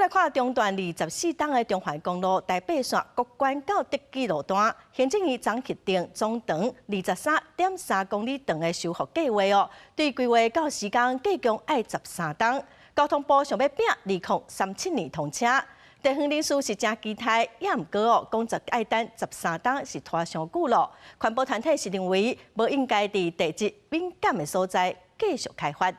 来看中段24档的中环公路台北线国关到德基路段，行政院昨确定总长23.3公里长的修复计划哦，对规划到时间计共爱13档。交通部想要拼2037年通车，地方人士是真期待，也毋过哦，工作爱等13档是拖上久咯。环保团体是认为，无应该伫地质敏感的所在继续开发。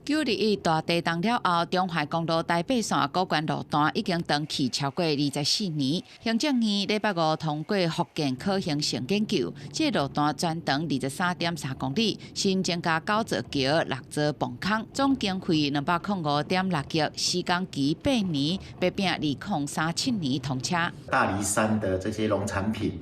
921大地动了后，中华公路台北线高关路段已经长期超过24年。行政院礼拜五通过福建可行性研究，这路段全长23.3公里，新增加9座桥、6座泵坑，总经费205.6亿，时间期8年，要拼2037年通车。大梨山的这些农产品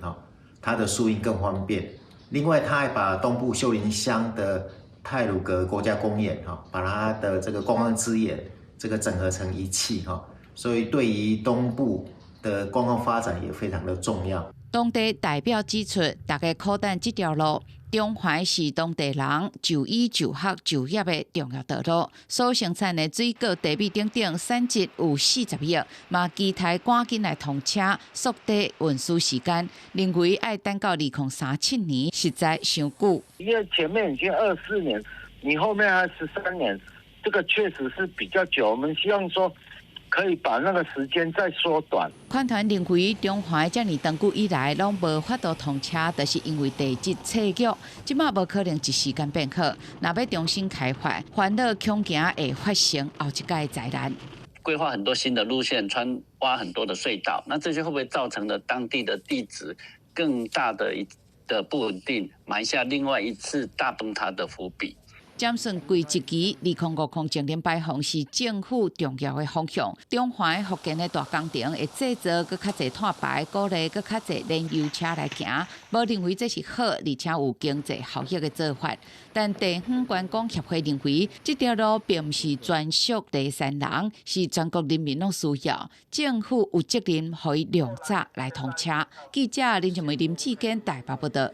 它的输运更方便。另外，它还把东部秀林乡的太鲁阁国家公园把它的这个观光资源这个整合成一气所以对于东部的观光发展也非常的重要。当地代表指出，大家可等这条路，中环是当地人就医、就学、就业的重要道路，所生产的水果、茶米等等产值有40亿，嘛期待赶紧来通车，缩短运输时间。认为要等到2037年，实在伤久。因为前面已经24年，你后面还13年，这个确实是比较久。我们希望说，可以把那个时间再缩短。款团认为，中环这么长久以来拢无法度通车，就是因为地质脆弱，即马无可能一时间变好。若要重新开发，烦恼恐惊会发生后一届灾难。规划很多新的路线，挖很多的隧道，那这些会不会造成了当地的地质更大的不稳定，埋下另外一次大崩塌的伏笔？占算规一期2050净零排放是政府重要的方向。中环福建的大工程会制造搁较侪碳排，鼓励搁较侪燃油车来行，无认为这是好，而且有经济效益的做法。但地方观光协会认为，这条路并不是专属第三人，是全国人民拢需要，政府有责任予伊量早来通车。记者林志梅、林志坚台北报道。